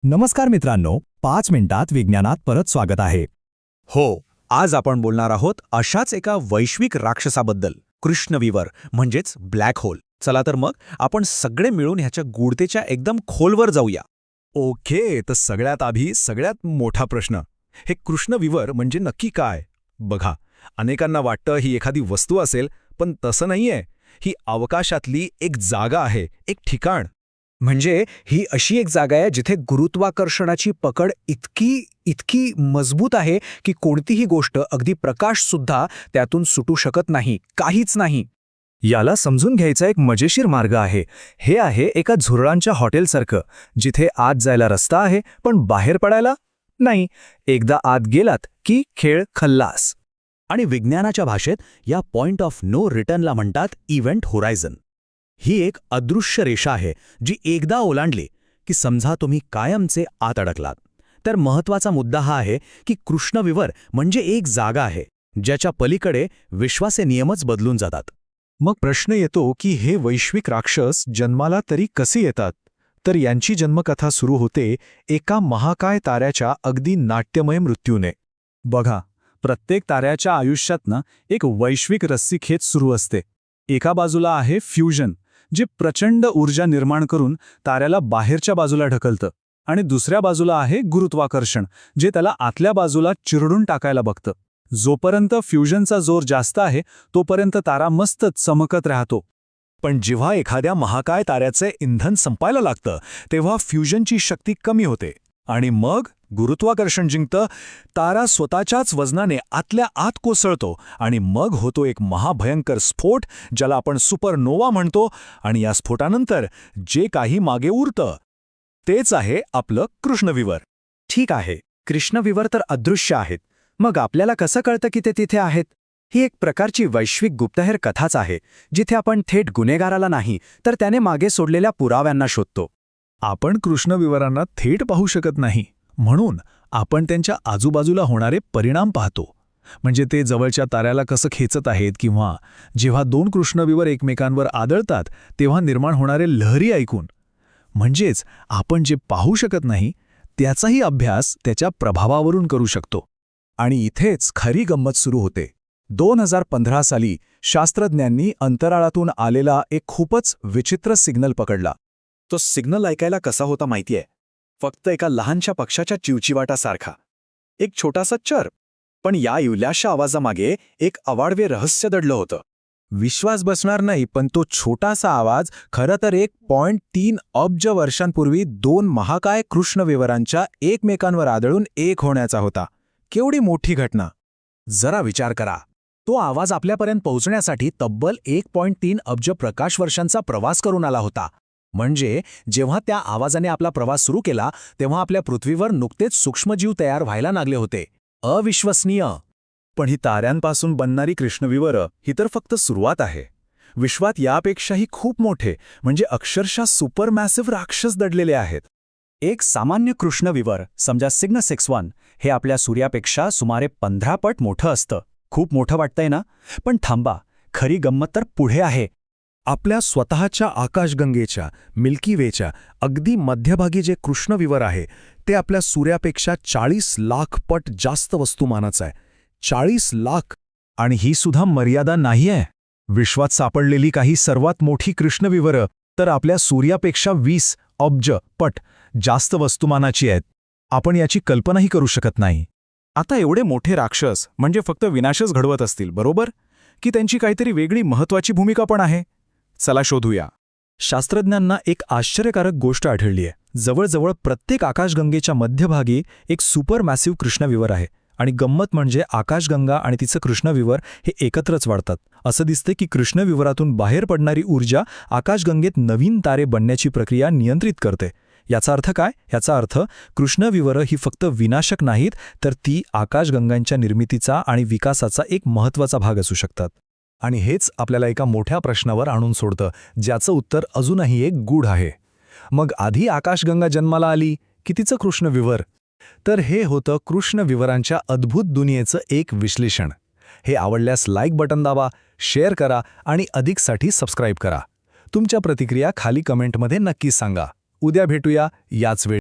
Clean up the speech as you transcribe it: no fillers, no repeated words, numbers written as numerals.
नमस्कार मित्रांनो, 5 मिनिटात विज्ञानात परत स्वागत आहे. हो, आज आपण बोलणार आहोत अशाच एका वैश्विक राक्षसाबद्दल, कृष्णविवर म्हणजेच ब्लॅक होल. चला तर मग आपण सगळे मिळून ह्याच्या गूढतेच्या एकदम खोलवर जाऊया. ओके, तर सगळ्यात आधी सगळ्यात मोठा प्रश्न, हे कृष्णविवर म्हणजे नक्की काय? बघा, अनेकांना वाटतं ही एखादी वस्तू असेल, पण तसं नाहीये. ही अवकाशातली एक जागा आहे, एक ठिकाण. म्हणजे ही अशी एक जागा आहे जिथे गुरुत्वाकर्षणाची पकड इतकी मजबूत आहे की कोणतीही गोष्ट, अगदी प्रकाशसुद्धा त्यातून सुटू शकत नाही, काहीच नाही. याला समजून घ्यायचा एक मजेशीर मार्ग आहे. हे आहे एका झुरळांच्या हॉटेलसारखं, जिथे आत जायला रस्ता आहे पण बाहेर पडायला नाही. एकदा आत गेलात की खेळ खल्लास. आणि विज्ञानाच्या भाषेत या पॉइंट ऑफ नो रिटर्नला म्हणतात इव्हेंट होरायझन. ही एक अदृश्य रेषा आहे जी एकदा ओलांडली की समजा तुम्ही कायमचे आत अडकलात. तर महत्त्वाचा मुद्दा हा आहे की कृष्णविवर म्हणजे एक जागा आहे ज्याच्या पलीकडे विश्वाचे नियमच बदलून जातात. मग प्रश्न येतो की हे वैश्विक राक्षस जन्माला तरी कसे येतात? तर यांची जन्मकथा सुरू होते एका महाकाय ताऱ्याच्या अगदी नाट्यमय मृत्यूने. बघा, प्रत्येक ताऱ्याच्या आयुष्यातनं एक वैश्विक रस्सीखेच सुरू असते. एका बाजूला आहे फ्युजन, जे प्रचंड ऊर्जा निर्माण करून ताऱ्याला बाहेरच्या बाजूला ढकलतं, आणि दुसऱ्या बाजूला आहे गुरुत्वाकर्षण, जे त्याला आतल्या बाजूला चिरडून टाकायला बघतं. जोपर्यंत फ्युजनचा जोर जास्त आहे तोपर्यंत तारा मस्त चमकत राहतो. पण जेव्हा एखाद्या महाकाय ताऱ्याचे इंधन संपायला लागतं तेव्हा फ्युजनची शक्ती कमी होते आणि मग गुरुत्वाकर्षण जिंकतं. तारा स्वतःच्याच वजनाने आतल्या आत कोसळतो आणि मग होतो एक महाभयंकर स्फोट, ज्याला आपण सुपरनोवा म्हणतो. आणि या स्फोटानंतर जे काही मागे उरतं तेच आहे आपलं कृष्णविवर. ठीक आहे, कृष्णविवर तर अदृश्य आहेत. मग आपल्याला कसं कळतं की ते तिथे आहेत? ही एक प्रकारची वैश्विक गुप्तहेर कथाच आहे, जिथे आपण थेट गुन्हेगाराला नाही तर त्याने मागे सोडलेल्या पुराव्यांना शोधतो. आपण कृष्णविवरांना थेट पाहू शकत नाही, म्हणून आपण त्यांच्या आजूबाजूला होणारे परिणाम पाहतो. म्हणजे ते जवळच्या ताऱ्याला कसं खेचत आहेत, किंवा जेव्हा 2 कृष्णविवर एकमेकांवर आदळतात तेव्हा निर्माण होणारे लहरी ऐकून. म्हणजेच आपण जे पाहू शकत नाही त्याचाही अभ्यास त्याच्या प्रभावावरून करू शकतो. आणि इथेच खरी गंमत सुरू होते. 2015 साली शास्त्रज्ञांनी अंतराळातून आलेला एक खूपच विचित्र सिग्नल पकडला. तो सिग्नल ऐकायला कसा होता माहितीये? फक्त एका लहानशा पक्षाच्या चिवचिवाटासारखा. एक छोटासा चर्प. पण या इवल्याशा आवाजामागे एक अवाढव्य रहस्य दडलं होतं. विश्वास बसणार नाही, पण तो छोटासा आवाज खरं तर 1.3 अब्ज वर्षांपूर्वी 2 महाकाय कृष्णविवरांच्या एकमेकांवर आदळून एक होण्याचा होता. केवढी मोठी घटना! जरा विचार करा. तो आवाज आपल्यापर्यंत पोहोचण्यासाठी तब्बल 1.3 अब्ज प्रकाश वर्षांचा प्रवास करून आला होता. म्हणजे जेव्हा त्या आवाजाने आपला प्रवास सुरू केला तेव्हा आपल्या पृथ्वीवर नुकतेच सूक्ष्मजीव तयार व्हायला लागले होते. अविश्वसनीय! पण ही ताऱ्यांपासून बनणारी कृष्णविवरं ही तर फक्त सुरुवात आहे. विश्वात यापेक्षाही खूप मोठे, म्हणजे अक्षरशः सुपरमॅसिव्ह राक्षस दडलेले आहेत. एक सामान्य कृष्णविवर, समजा सिग्नस X1, हे आपल्या सूर्यापेक्षा सुमारे 15 पट मोठं असतं. खूप मोठं वाटतंय ना? पण थांबा, खरी गंमत तर पुढे आहे. आपल्या स्वतःच्या आकाशगंगेच्या, मिल्की वेच्या अगदी मध्यभागी जे कृष्णविवर आहे ते आपल्या सूर्यापेक्षा 40 लाख पट जास्त वस्तुमानाचं आहे. 40 लाख! आणि ही सुद्धा मर्यादा नाहीये. विश्वात सापडलेली काही सर्वात मोठी कृष्णविवरं तर आपल्या सूर्यापेक्षा 20 अब्ज पट जास्त वस्तुमानाची आहेत. आपण याची कल्पनाही करू शकत नाही. आता एवढे मोठे राक्षस म्हणजे फक्त विनाशच घडवत असतील, बरोबर? की त्यांची काहीतरी वेगळी महत्त्वाची भूमिका पण आहे? चला शोधूया. शास्त्रज्ञांना एक आश्चर्यकारक गोष्ट आढळली आहे. जवळजवळ प्रत्येक आकाशगंगेच्या मध्यभागी एक सुपरमॅसिव्ह कृष्णविवर आहे. आणि गंमत म्हणजे आकाशगंगा आणि तिचं कृष्णविवर हे एकत्रच वाढतात. असं दिसते की कृष्णविवरातून बाहेर पडणारी ऊर्जा आकाशगंगेत नवीन तारे बनण्याची प्रक्रिया नियंत्रित करते. याचा अर्थ काय? याचा अर्थ कृष्णविवरं ही फक्त विनाशक नाहीत, तर ती आकाशगंगांच्या निर्मितीचा आणि विकासाचा एक महत्त्वाचा भाग असू शकतात. आणि हेच आपल्याला एका मोठ्या प्रश्नावर आणून सोडतं, ज्याचं उत्तर अजूनही एक गूढ आहे. मग आधी आकाशगंगा जन्माला आली की तिचं कृष्णविवर? तर हे होतं कृष्णविवरांच्या अद्भुत दुनियेचं एक विश्लेषण. हे आवडल्यास लाईक बटन दाबा, शेअर करा आणि अधिकसाठी सबस्क्राईब करा. तुमच्या प्रतिक्रिया खाली कमेंटमध्ये नक्की सांगा. उद्या भेटूया याच वेळी.